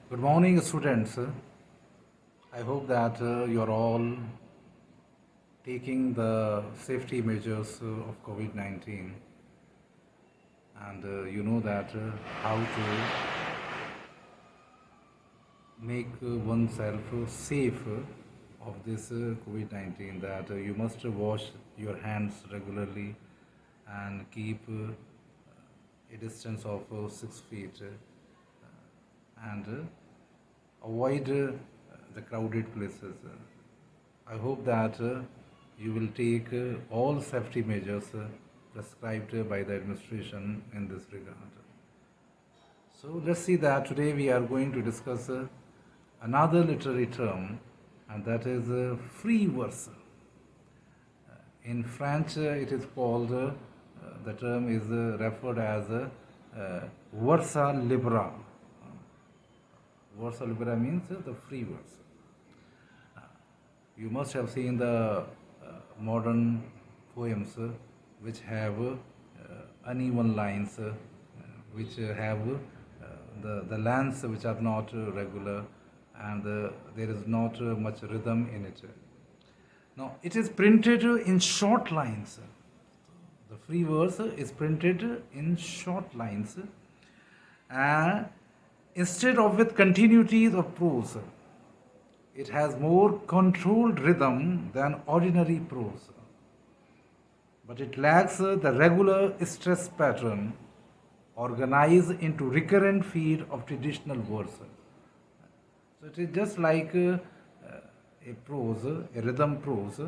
Good morning, students. I hope that you're all taking the safety measures of COVID 19 and you know that how to make oneself safe of this COVID 19, that you must wash your hands regularly and keep a distance of 6 feet and avoid the crowded places. I hope that you will take all safety measures prescribed by the administration in this regard. So let's see that today we are going to discuss another literary term, and that is free verse. In French, it is called, the term is referred as versa libera. Versa libera means the free verse. You must have seen the modern poems which have uneven lines, which have the lines which are not regular, and there is not much rhythm in it. Now, it is printed in short lines. The free verse is printed in short lines instead of with continuities of prose. It has more controlled rhythm than ordinary prose, but it lacks the regular stress pattern organized into recurrent feed of traditional verse. So it is just like a prose, a rhythm prose,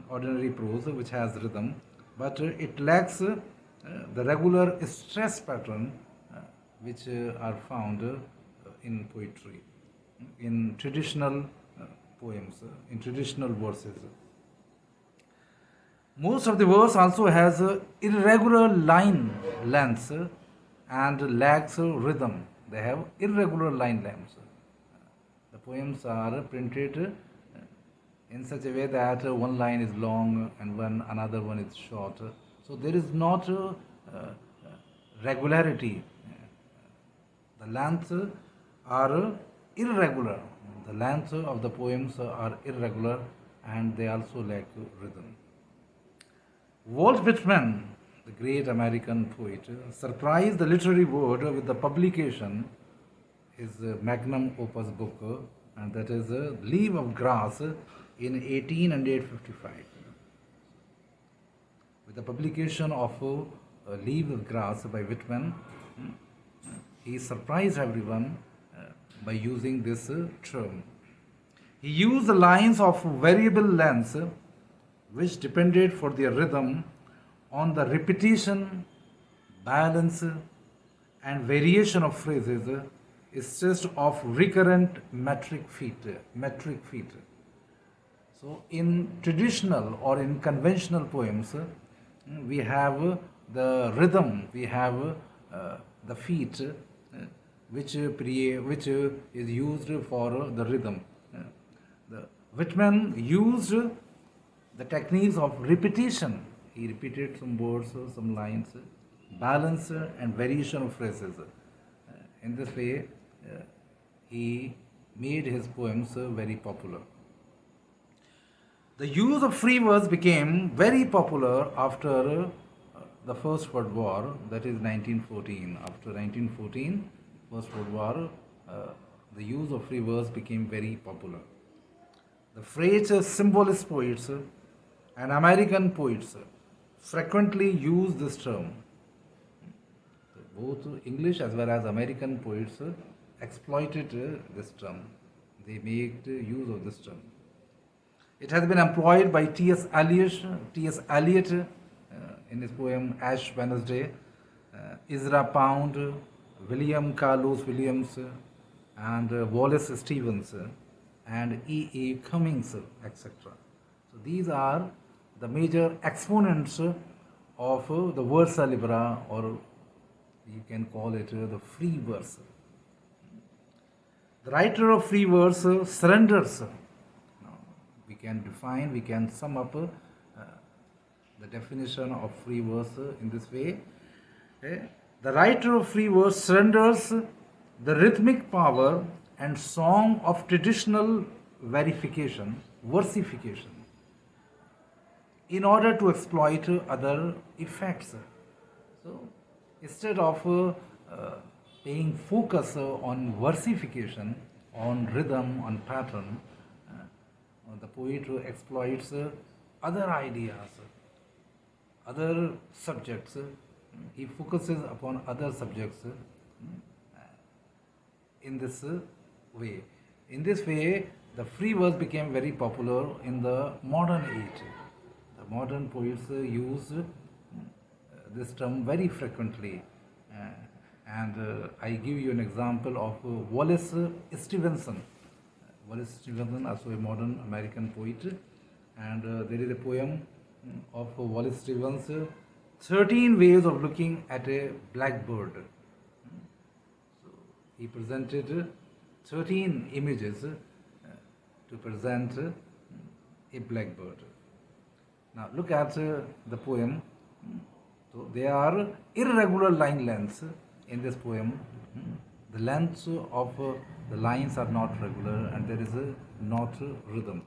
ordinary prose which has rhythm, but it lacks the regular stress pattern which are found in poetry, in traditional poems, in traditional verses. Most of the verse also has irregular line lengths and lacks rhythm. They have irregular line lengths. The poems are printed in such a way that one line is long and another one is short. So there is not regularity. The lengths are irregular. The lengths of the poems are irregular and they also lack rhythm. Walt Whitman, the great American poet, surprised the literary world with the publication his magnum opus book, and that is Leaf of Grass in 1855. With the publication of Leaf of Grass by Whitman, he surprised everyone by using this term. He used the lines of variable length which depended for their rhythm on the repetition, balance, and variation of phrases instead of recurrent metric feet. So in traditional or in conventional poems, we have the rhythm, we have the feet, which is used for the rhythm. The Whitman used the techniques of repetition. He repeated some words, some lines, balance and variation of phrases. In this way, he made his poems very popular. The use of free verse became very popular after the First World War, that is 1914. After 1914, First World War, the use of free verse became very popular. The French symbolist poets and American poets frequently use this term. Both English as well as American poets exploited this term. They made use of this term. It has been employed by T.S. Eliot in his poem Ash Wednesday, Ezra Pound, William Carlos Williams, and Wallace Stevens, and E.A. Cummings, etc. So these are the major exponents of the versa libera, or you can call it the free verse. The writer of free verse surrenders. Now, we can sum up the definition of free verse in this way. The writer of free verse surrenders the rhythmic power and song of traditional versification, in order to exploit other effects. So instead of paying focus on versification, on rhythm, on pattern, the poet exploits other ideas, other subjects. He focuses upon other subjects in this way. In this way, the free verse became very popular in the modern age. The modern poets use this term very frequently. Uh, and I give you an example of Wallace Stevenson. Wallace Stevenson, also a modern American poet, and there is a poem of Wallace Stevens, 13 Ways of Looking at a Blackbird. So he presented 13 images to present a blackbird. Now look at the poem. So there are irregular line lengths in this poem. The lengths of the lines are not regular, and there is not rhythm.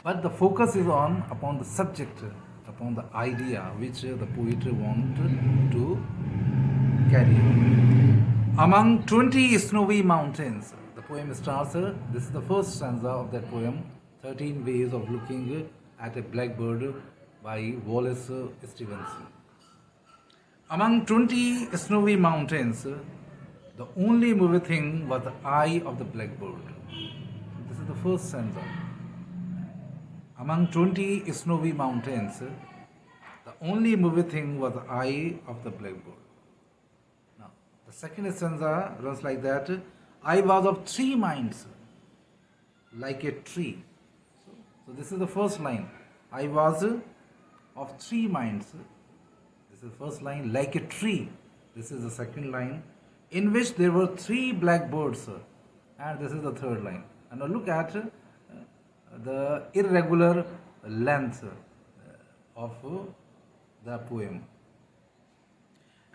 But the focus is on upon the subject, upon the idea which the poet wants to carry on. Among 20 snowy mountains, the poem starts. This is the first stanza of that poem, 13 Ways of Looking at a Blackbird by Wallace Stevenson. Among 20 snowy mountains, the only moving thing was the eye of the blackbird. This is the first stanza. Among 20 snowy mountains, the only moving thing was the eye of the blackbird. Now, the second stanza runs like that. I was of three minds, like a tree. So this is the first line. I was of three minds. This is the first line, like a tree. This is the second line, in which there were three blackbirds. And this is the third line. And now look at the irregular length of the poem.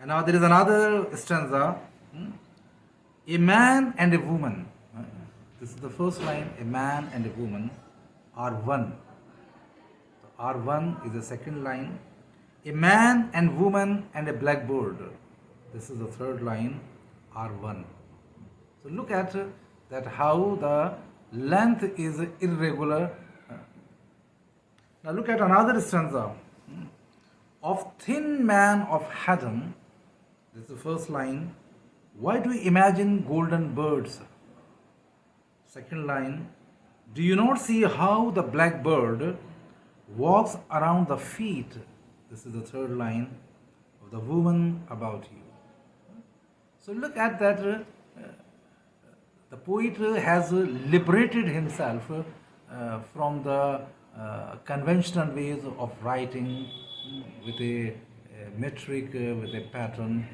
And now there is another stanza. A man and a woman. This is the first line. A man and a woman are one. So R1 is the second line. A man and woman and a blackbird. This is the third line. R1. So look at that how the length is irregular. Now look at another stanza. Of thin man of Haddon. This is the first line. Why do you imagine golden birds? Second line. Do you not see how the blackbird walks around the feet? This is the third line of the woman about you. So look at that. The poet has liberated himself from the conventional ways of writing with a metric, with a pattern.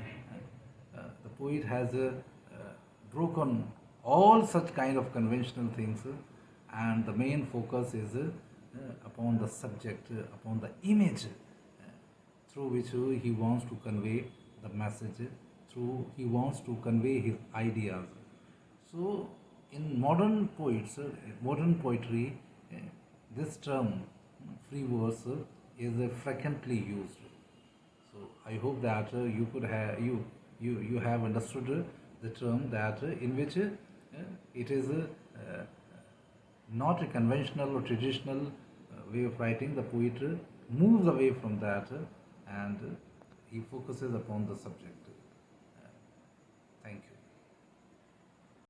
The poet has broken all such kind of conventional things, and the main focus is upon the subject, upon the image through which he wants to convey the message, through he wants to convey his ideas. So in modern poets, modern poetry, this term free verse is frequently used. So I hope that you could have you have understood the term, that in which it is not a conventional or traditional way of writing. The poet moves away from that and he focuses upon the subject. Thank you.